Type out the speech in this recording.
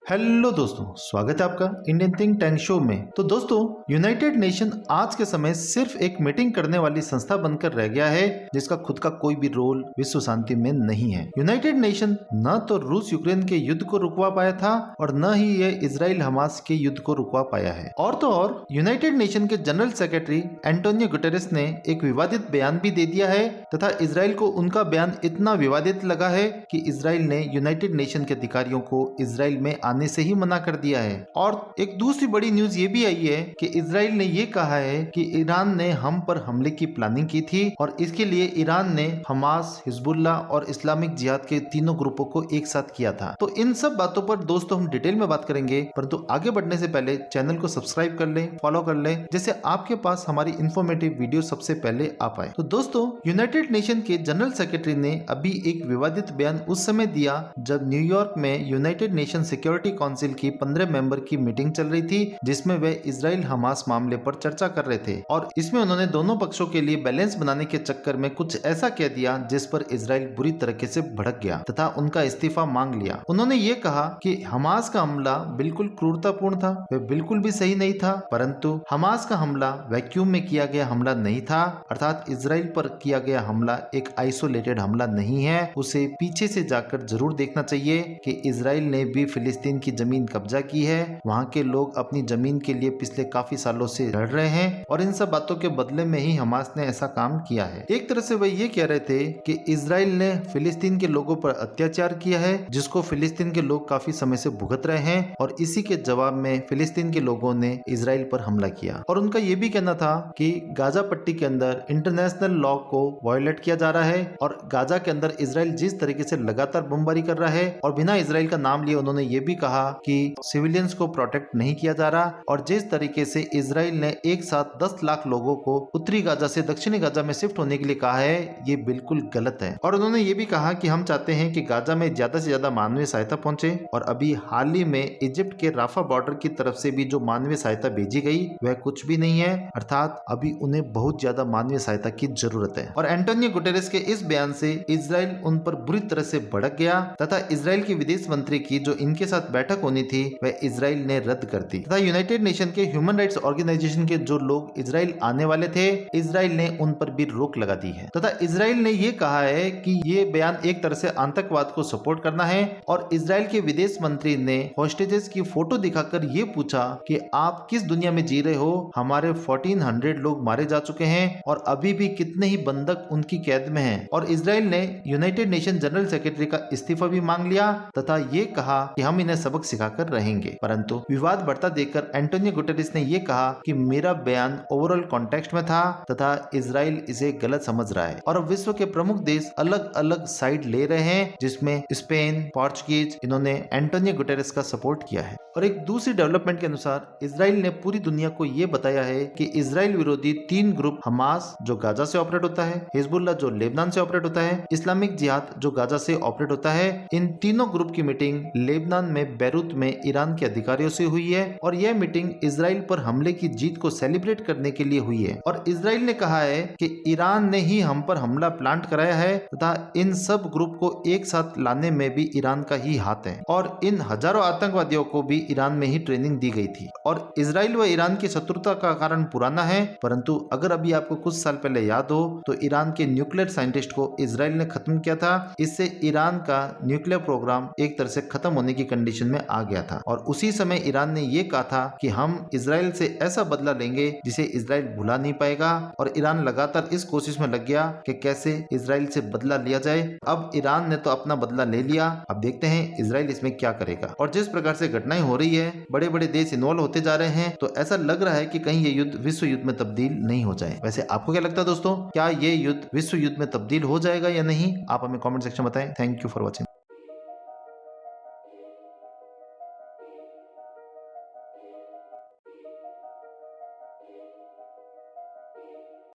Hello दोस्तों, स्वागत है आपका इंडियन थिंक टैंक शो में। तो दोस्तों, यूनाइटेड नेशन आज के समय सिर्फ एक मीटिंग करने वाली संस्था बनकर रह गया है जिसका खुद का कोई भी रोल विश्व शांति में नहीं है। यूनाइटेड नेशन न तो रूस यूक्रेन के युद्ध को रुकवा पाया था और न ही ये इजराइल हमास के युद्ध को रुकवा पाया है। और तो और यूनाइटेड नेशन के जनरल सेक्रेटरी एंटोनियो गुटेरेस ने एक विवादित बयान भी दे दिया है तथा इसराइल को उनका बयान इतना विवादित लगा है कि इसराइल ने यूनाइटेड नेशन के अधिकारियों को इसराइल में आने से ही मना कर दिया है। और एक दूसरी बड़ी न्यूज ये भी आई है कि इसराइल ने ये कहा है कि ईरान ने हम पर हमले की प्लानिंग की थी और इसके लिए ईरान ने हमास, हिजबुल्ला और इस्लामिक जिहाद के तीनों ग्रुपों को एक साथ किया था। तो इन सब बातों पर दोस्तों हम डिटेल में बात करेंगे, परंतु आगे बढ़ने से पहले चैनल को सब्सक्राइब कर लें, फॉलो कर लें, जिससे आपके पास हमारी इंफॉर्मेटिव वीडियो सबसे पहले आ पाए। तो दोस्तों, यूनाइटेड नेशन के जनरल सेक्रेटरी ने अभी एक विवादित बयान उस समय दिया जब न्यूयॉर्क में यूनाइटेड नेशन सिक्योरिटी काउंसिल की 15 मेंबर की मीटिंग चल रही थी, जिसमें वे इजराइल हमास मामले पर चर्चा कर रहे थे। और इसमें उन्होंने दोनों पक्षों के लिए बैलेंस बनाने के चक्कर में कुछ ऐसा कह दिया जिस पर इजराइल बुरी तरीके से भड़क गया तथा उनका इस्तीफा मांग लिया। उन्होंने ये कहा कि हमास का हमला बिल्कुल क्रूरतापूर्ण था, वह बिल्कुल भी सही नहीं था, परंतु हमास का हमला वैक्यूम में किया गया हमला नहीं था, अर्थात इजराइल पर किया गया हमला एक आइसोलेटेड हमला नहीं है। उसे पीछे से जाकर जरूर देखना चाहिए कि इजराइल ने भी फिलिस्तीन की जमीन कब्जा की है। वहां के लोग अपनी जमीन के लिए पिछले काफी सालों से लड़ रहे हैं और इन सब बातों के बदले में ही हमास ने ऐसा काम किया है। एक तरह से वह ये कह रहे थे कि इजराइल ने फिलिस्तीन के लोगों पर अत्याचार किया है, जिसको फिलिस्तीन के लोग काफी समय से भुगत रहे हैं और इसी के जवाब में फिलिस्तीन के लोगों ने इजराइल पर हमला किया। और उनका ये भी कहना था कि गाजा पट्टी के अंदर इंटरनेशनल लॉ को वायलेट किया जा रहा है और गाजा के अंदर इजराइल जिस तरीके से लगातार बमबारी कर रहा है और बिना इजराइल का नाम लिए उन्होंने ये भी कहा कि सिविलियंस को प्रोटेक्ट नहीं किया जा रहा और जिस तरीके से इजराइल ने एक साथ 10 लाख लोगों को उत्तरी गाजा से दक्षिणी गाजा में शिफ्ट होने के लिए कहा है, ये बिल्कुल गलत है। और उन्होंने ये भी कहा कि हम चाहते हैं कि गाजा में ज्यादा से ज्यादा मानवीय सहायता पहुंचे और अभी हाल ही में इजिप्ट के राफा बॉर्डर की तरफ से भी जो मानवीय सहायता भेजी गई वह कुछ भी नहीं है, अर्थात अभी उन्हें बहुत ज्यादा मानवीय सहायता की जरूरत है। और एंटोनियो गुटेरेस के इस बयान से इजराइल उन पर बुरी तरह से भड़क गया तथा इजराइल के विदेश मंत्री की जो इनके साथ बैठक होनी थी वह इजराइल ने रद्द कर दी तथा यूनाइटेड नेशन के ह्यूमन राइट्स ऑर्गेनाइजेशन के जो लोग इजराइल आने वाले थे, इजराइल ने उन पर भी रोक लगा दी है तथा इजराइल ने ये कहा है कि ये बयान एक तरह से आतंकवाद को सपोर्ट करना है। और इजराइल के विदेश मंत्री ने होस्टेजेस की फोटो दिखाकर ये पूछा कि आप किस दुनिया में जी रहे हो, हमारे 1400 लोग मारे जा चुके हैं और अभी भी कितने ही बंधक उनकी कैद में हैं। और इजराइल ने यूनाइटेड नेशन जनरल सेक्रेटरी का इस्तीफा भी मांग लिया तथा ये कहा कि हम इन्हें सबक सिखाकर रहेंगे। परंतु विवाद बढ़ता देखकर एंटोनियो गुटेरेस ने यह कहा कि मेरा बयान ओवरऑल कॉन्टेक्स्ट में था तथा इजराइल इसे गलत समझ रहा है। और अब विश्व के प्रमुख देश अलग अलग साइड ले रहे हैं, जिसमें स्पेन, पोर्चुगीज, इन्होंने एंटोनियो गुटेरेस का सपोर्ट किया है। और एक दूसरी डेवलपमेंट के अनुसार इजराइल ने पूरी दुनिया को यह बताया है कि इजराइल विरोधी 3 ग्रुप, हमास जो गाजा से ऑपरेट होता है, हिजबुल्ला जो लेबनान से ऑपरेट होता है, इस्लामिक जिहाद जो गाजा से ऑपरेट होता है, इन तीनों ग्रुप की मीटिंग लेबनान में बैरूत में ईरान के अधिकारियों से हुई है। और यह मीटिंग इजराइल पर हमले की जीत को सेलिब्रेट करने के लिए हुई है। और इजराइल ने कहा है कि ईरान ने ही हम पर हमला प्लांट कराया है तथा इन सब ग्रुप को एक साथ लाने में भी ईरान का ही हाथ है और इन हजारों आतंकवादियों को भी ईरान में ही ट्रेनिंग दी गई थी। और इजराइल व ईरान की शत्रुता का कारण पुराना है, परंतु अगर अभी आपको कुछ साल पहले याद हो तो ईरान के न्यूक्लियर साइंटिस्ट को इजराइल ने खत्म किया था। इससे ईरान का न्यूक्लियर प्रोग्राम एक तरह से खत्म होने की कंडीशन में आ गया था। और उसी समय ईरान ने यह कहा था कि हम इजराइल से ऐसा बदला लेंगे जिसे इजराइल भुला नहीं पाएगा। और ईरान लगातार इस कोशिश में लग गया कि कैसे इजराइल से बदला लिया जाए। अब ईरान ने तो अपना बदला ले लिया, अब देखते हैं इजराइल इसमें क्या करेगा। और जिस प्रकार से घटनाएं हो रही है, बड़े बड़े देश इन्वॉल्व होते जा रहे हैं, तो ऐसा लग रहा है कि कहीं ये युद्ध विश्व युद्ध में तब्दील नहीं हो जाए। वैसे आपको क्या लगता है दोस्तों, क्या ये युद्ध विश्व युद्ध में तब्दील हो जाएगा या नहीं? आप हमें कमेंट सेक्शन में बताएं। Thank you for watching.